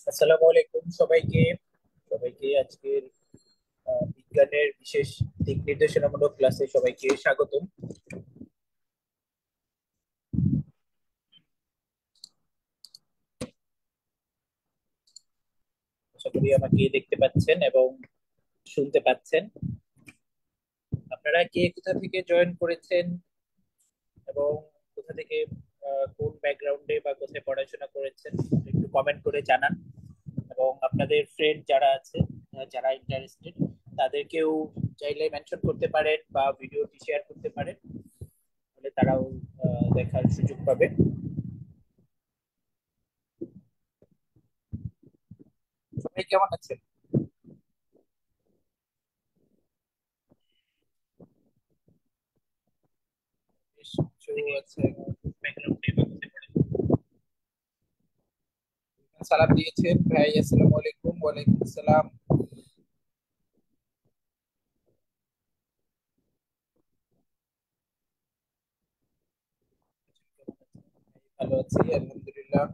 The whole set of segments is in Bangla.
আসসালামু আলাইকুম সবাইকে। সবাইকে আজকের বিজ্ঞানের বিশেষ দিক নির্দেশনামূলক ক্লাসে সবাইকে স্বাগতম। আশা করি আমাকে দেখতে পাচ্ছেন এবং শুনতে পাচ্ছেন। আপনারা কে কোথা থেকে জয়েন করেছেন এবং কোথা থেকে কোন ব্যাকগ্রাউন্ডে বা কোথায় পড়াশোনা করেছেন একটু কমেন্ট করে জানান। এবং আপনাদের ফ্রেন্ড যারা আছে, যারা ইন্টারেস্টেড, তাদেরকেও চাইলে মেনশন করতে পারেন বা ভিডিওটি শেয়ার করতে পারেন, তাহলে তারাও দেখার সুযোগ পাবে। সবাই কেমন আছেন? বেশ কিছু আছে ব্যাকগ্রাউন্ডে বাংলাতে পড়ে। সালাম দিয়েছেন ভাই, আসসালামু আলাইকুম। ওয়ালাইকুম আসসালাম। ভালো আছি আলহামদুলিল্লাহ।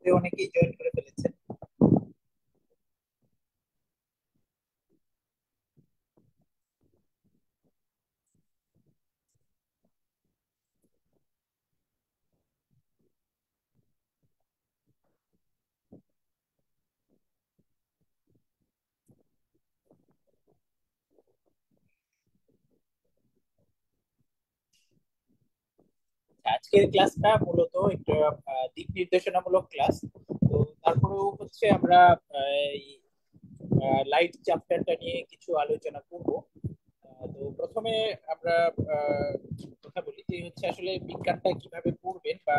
অনেকেই জয়েন করে ফেলেছেন। আজকের ক্লাসটা মূলত একটু দিক নির্দেশনামূলক ক্লাস। তো তারপরেও হচ্ছে আমরা লাইট চ্যাপ্টারটা নিয়ে কিছু আলোচনা করব। তো প্রথমে আমরা আহ, কথা বলি যে হচ্ছে আসলে বিজ্ঞানটা কিভাবে পড়বেন বা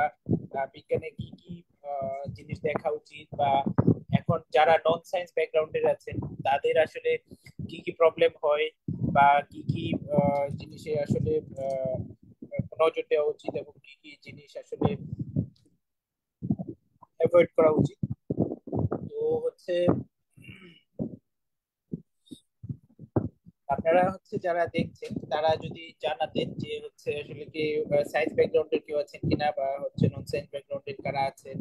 বিজ্ঞানে কি কি জিনিস দেখা উচিত, বা এখন যারা নন সায়েন্স ব্যাকগ্রাউন্ডের আছেন তাদের আসলে কি কি প্রবলেম হয়, বা কি কি জিনিসে আসলে আহ, নজর দেওয়া উচিত এবং কি কি জিনিস আসলে অ্যাভয়েড করা উচিত। তো হচ্ছে আপনারা হচ্ছে যারা দেখছেন তারা যদি জানাতেন যে হচ্ছে আসলে কি সায়েন্স ব্যাকগ্রাউন্ডের কেউ আছেন কিনা, বা হচ্ছে নন সায়েন্স ব্যাকগ্রাউন্ডের কারা আছেন।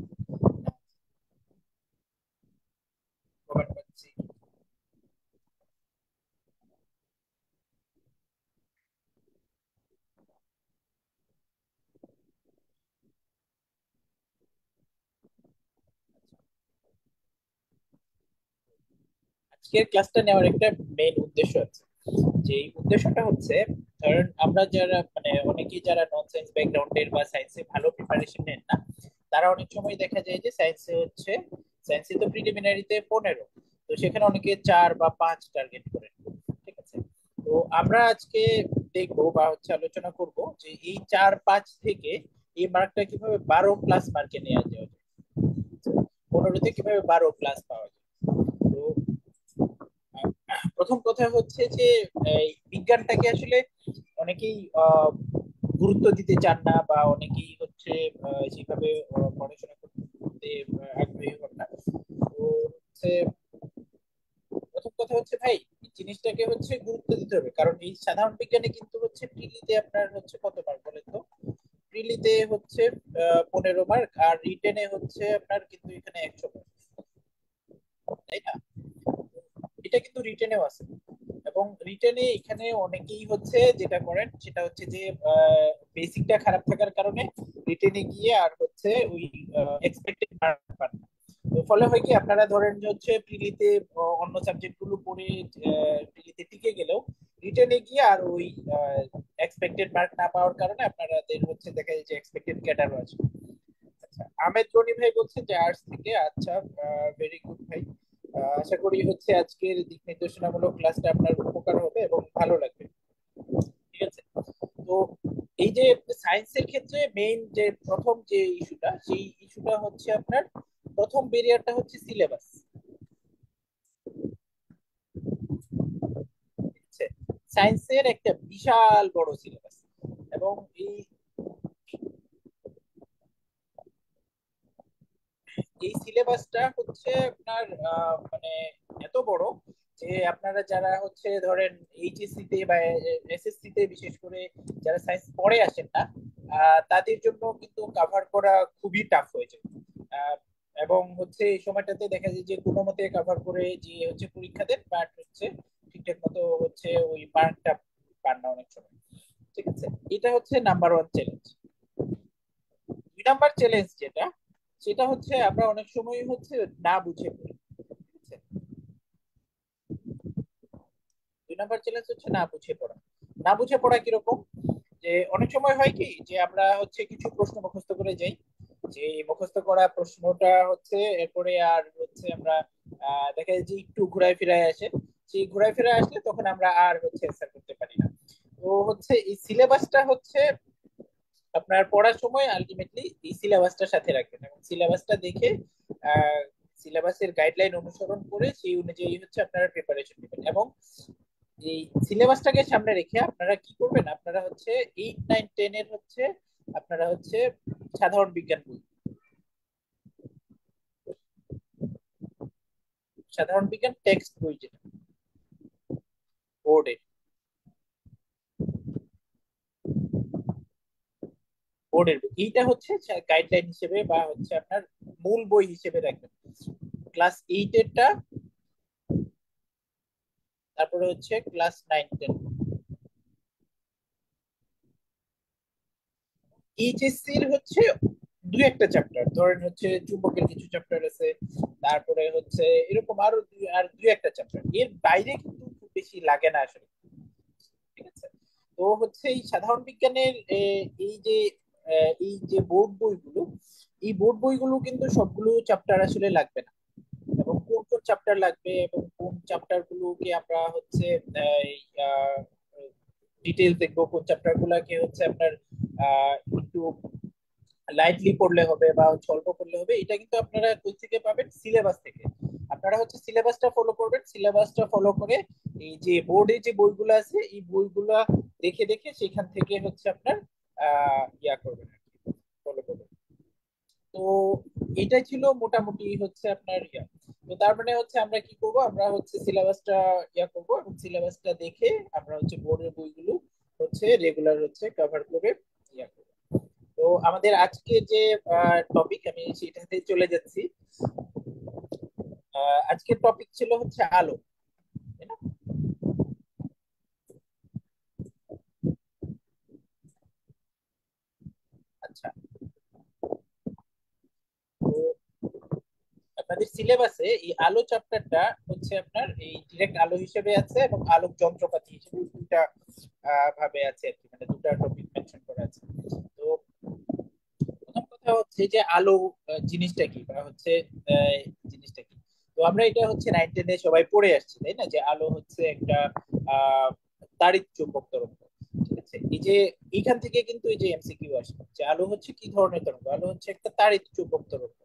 কমেন্ট পাচ্ছি। আজকের ক্লাসটা নেওয়ার একটা মেইন উদ্দেশ্য আছে। যে এই উদ্দেশ্যটা হচ্ছে, কারণ আমরা যারা মানে অনেকেই যারা নন সায়েন্স ব্যাকগ্রাউন্ডের বা সায়েন্সে ভালো প্রিপারেশন নেন না, তারা অনেক সময় দেখা যায় যে সায়েন্সে তো প্রিলিমিনারিতে 15, তো সেখানে অনেকে 4 বা 5 টার্গেট করেন। ঠিক আছে। তো আমরা আজকে দেখবো বা হচ্ছে আলোচনা করব যে এই 4-5 থেকে এই মার্কটা কিভাবে 12 প্লাস মার্কে নেওয়া যায়, 15তে কিভাবে 12 প্লাস পাওয়া যায়। তো প্রথম কথা হচ্ছে যে এই বিজ্ঞানটাকে আসলে অনেকেই গুরুত্ব দিতে চান না, বা অনেকেই হচ্ছে সেভাবে পড়াশোনা করতে আগ্রহী হন না। তো হচ্ছে প্রথম কথা হচ্ছে ভাই, এই জিনিসটাকে হচ্ছে গুরুত্ব দিতে হবে, কারণ এই সাধারণ বিজ্ঞানে কিন্তু হচ্ছে প্রিলিতে আপনার হচ্ছে কত মার্ক বলেন তো? প্রিলিতে হচ্ছে 15 মার্ক, আর রিটেনে হচ্ছে আপনার কিন্তু এখানে 100 মার্ক, তাই না? এটা কিন্তু রিটেনেও আছে। এবং রিটেনে এখানে অনেকেই হচ্ছে যেটা করেন সেটা হচ্ছে যে বেসিকটা খারাপ থাকার কারণে রিটেনে গিয়ে আর হচ্ছে ওই এক্সপেক্টেড মার্ক পান না। তো ফলে হয় কি, আপনারা ধরেন যে হচ্ছে প্রিলিতে অন্য সাবজেক্ট গুলো পড়ে প্রিলিতে টিকে গেলেও রিটেনে গিয়ে আর ওই এক্সপেক্টেড মার্ক না পাওয়ার কারণে আপনাদের হচ্ছে দেখা যায় যে এক্সপেক্টেড ক্যাডারও আসবে। আচ্ছা, আহমেদ গনি ভাই বলছে যে আর্টস থেকে। আচ্ছা, ভেরি গুড ভাই। আশা করি হচ্ছে আজকের দিক নির্দেশনামূলক ক্লাসটা আপনার উপকার হবে এবং ভালো লাগবে। ঠিক আছে। তো এই যে সায়েন্সের ক্ষেত্রে মেইন যে প্রথম যে ইস্যুটা, সেই ইস্যুটা হচ্ছে আপনার প্রথম ব্যারিয়ারটা হচ্ছে সিলেবাস। ঠিক আছে। সায়েন্সের একটা বিশাল বড় সিলেবাস, এবং এই এই সিলেবাসটা হচ্ছে আপনার মানে এত বড় যে আপনারা যারা হচ্ছে ধরেন এইচএসসি তে বা এসএসসি তে বিশেষ করে যারা সায়েন্স পড়ে আসেন না, তাদের জন্য কিন্তু কাভার করা খুবই টাফ হয়ে যায়। আহ, এবং হচ্ছে এই সময়টাতে দেখা যায় যে কোনো মতে কাভার করে যে হচ্ছে পরীক্ষা দেন, বাট হচ্ছে ঠিকঠাক মতো হচ্ছে ওই মার্কটা পান না অনেক সময়। ঠিক আছে। এটা হচ্ছে নাম্বার ওয়ান চ্যালেঞ্জ। দুই নাম্বার চ্যালেঞ্জ যেটা, সেটা হচ্ছে আমরা অনেক সময় হচ্ছে না বুঝে পড়ি। ঠিক আছে। দুই নাম্বার চ্যালেঞ্জ হচ্ছে না বুঝে পড়া। না বুঝে পড়া কিরকম, যে অনেক সময় হয় কি যে আমরা হচ্ছে কিছু প্রশ্ন মুখস্থ করে যাই, যে এই মুখস্থ করা প্রশ্নটা হচ্ছে এরপরে আর হচ্ছে আমরা দেখা যায় যে একটু ঘুরায় ফিরায় আসে, সেই ঘুরায় ফিরায় আসলে তখন আমরা আর হচ্ছে অ্যান্সার করতে পারি না। তো হচ্ছে এই সিলেবাসটা হচ্ছে আপনার পড়ার সময় আলটিমেটলি এই সিলেবাসটার সাথে রাখবেন, এবং সিলেবাসটা দেখে সিলেবাসের গাইডলাইন অনুসরণ করে সেই অনুযায়ী হচ্ছে আপনারা প্রিপারেশন নেবেন। এবং এই সিলেবাসটাকে সামনে রেখে আপনারা কি করবেন, আপনারা হচ্ছে 8, 9, 10 এর হচ্ছে আপনারা হচ্ছে সাধারণ বিজ্ঞান বই, সাধারণ বিজ্ঞান টেক্সট বই যেটা বোর্ডের, বোর্ডের বই এইটা হচ্ছে গাইডলাইন হিসেবে বা হচ্ছে আপনার মূল বই হিসেবে রাখবেন। ক্লাস 8 এরটা, তারপরে হচ্ছে ক্লাস 9, 10। এইচএসসির হচ্ছে দুই একটা চ্যাপ্টার ধরেন হচ্ছে চুম্বকের কিছু চ্যাপ্টার আছে, তারপরে হচ্ছে এরকম আরো আর দুই একটা চ্যাপ্টার, এর বাইরে কিন্তু খুব বেশি লাগে না আসলে। ঠিক আছে। তো হচ্ছে এই সাধারণ বিজ্ঞানের এই যে বোর্ড বইগুলো, এই বোর্ড বইগুলো কিন্তু সবগুলো চ্যাপ্টার আসলে লাগবে না, এবং কোন কোন চ্যাপ্টার লাগবে এবং কোন চ্যাপ্টার গুলোকে আমরা হচ্ছে ডিটেলস দেখবো, কোন চ্যাপ্টার গুলাকে হচ্ছে আপনার একটু লাইটলি পড়লে হবে বা হচ্ছে অল্প পড়লে হবে, এটা কিন্তু আপনারা কোথা থেকে পাবেন, সিলেবাস থেকে। আপনারা হচ্ছে সিলেবাসটা ফলো করবেন, সিলেবাসটা ফলো করে এই যে বোর্ডে যে বইগুলো আছে এই বইগুলা দেখে দেখে সেখান থেকে হচ্ছে আপনার ইয়া করবেন আর কি, ফলো করবেন। তো এটাই ছিল মোটামুটি হচ্ছে আপনার ইয়া। তো তার মানে হচ্ছে আমরা কি করব, আমরা হচ্ছে সিলেবাসটা ইয়া করব, এবং সিলেবাসটা দেখে আমরা হচ্ছে বোর্ডের বইগুলো হচ্ছে রেগুলার হচ্ছে কভার করে ইয়া করব। তো আমাদের আজকে যে টপিক, আমি সেটাতে চলে যাচ্ছি। আজকের টপিক ছিল হচ্ছে আলো, তাই না? আচ্ছা। তো আপনাদের সিলেবাসে এই আলো চ্যাপ্টারটা হচ্ছে আপনার এই ডিরেক্ট আলো হিসেবে আছে এবং আলোক যন্ত্রপাতি হিসেবে দুটা ভাবে আছে আর কি, মানে দুটা টপিক মেনশন করা আছে। তো প্রথম কথা হচ্ছে যে আলো জিনিসটা কি, বা হচ্ছে আহ, জিনিসটা কি। তো আমরা এটা হচ্ছে 9, 10 সবাই পড়ে আসছি, তাই না, যে আলো হচ্ছে একটা আহ তাড়িৎ চুম্বক তরঙ্গ। ঠিক আছে। এই যে এইখান থেকে কিন্তু এই যে এমসিকিউ আসে যে আলো হচ্ছে কি ধরনের তরঙ্গ, আলো হচ্ছে একটা তাড়িৎ চুম্বক তরঙ্গ।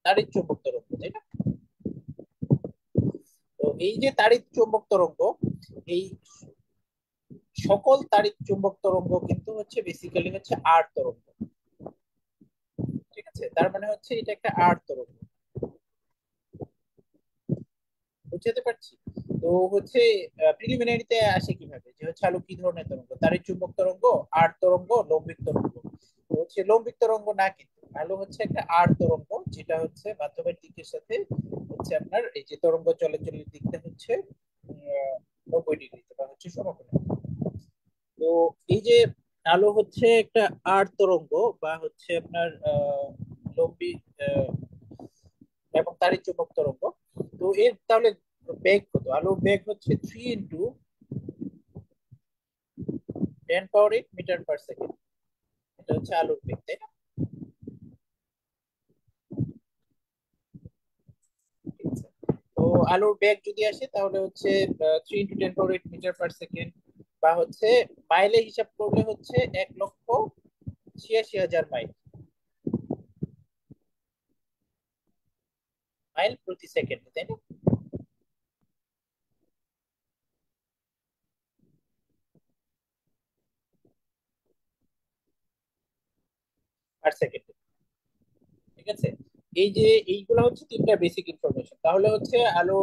তাড়িৎ চুম্বক তরঙ্গ, তাই না? তো এই যে তাড়িৎ চুম্বক তরঙ্গ, এই সকল তাড়িৎ চুম্বক তরঙ্গ কিন্তু হচ্ছে বেসিক্যালি হচ্ছে আর তরঙ্গ। ঠিক আছে। তার মানে হচ্ছে এটা একটা আর তরঙ্গ। বুঝতে পারছি। তো হচ্ছে প্রিলিমিনারিতে আসে কিভাবে, যে হচ্ছে আলো কি ধরনের তরঙ্গ, তাড়িৎ চুম্বক তরঙ্গ, আর তরঙ্গ, লৌম্বিক তরঙ্গ। তো হচ্ছে লৌম্বিক তরঙ্গ না, কিন্তু আলো হচ্ছে একটা আর তরঙ্গ, যেটা হচ্ছে মাধ্যমের দিকের সাথে হচ্ছে আপনার এই যে তরঙ্গ চলাচলের দিকটা হচ্ছে 90 ডিগ্রিতে বা হচ্ছে সমকোণে। তো এই যে আলো হচ্ছে একটা আর তরঙ্গ বা হচ্ছে আপনার লম্বি আহ, এবং তারই চুম্বক তরঙ্গ। তো এর তাহলে বেগ কত, আলোর বেগ হচ্ছে 3 × 10⁻8 মিটার পার সেকেন্ড। এটা হচ্ছে আলোর বেগ, তাই না? আলোর বেগ যদি আসে তাহলে হচ্ছে 3 × 10⁻⁸ বা হচ্ছে মাইলে হিসাব করলে হচ্ছে 1,86,000 মাইল প্রতি সেকেন্ড, তাই না? পার সেকেন্ড, ঠিক আছে। এই যে এইগুলো হচ্ছে তিনটা বেসিক ইনফরমেশন। তাহলে হচ্ছে আলো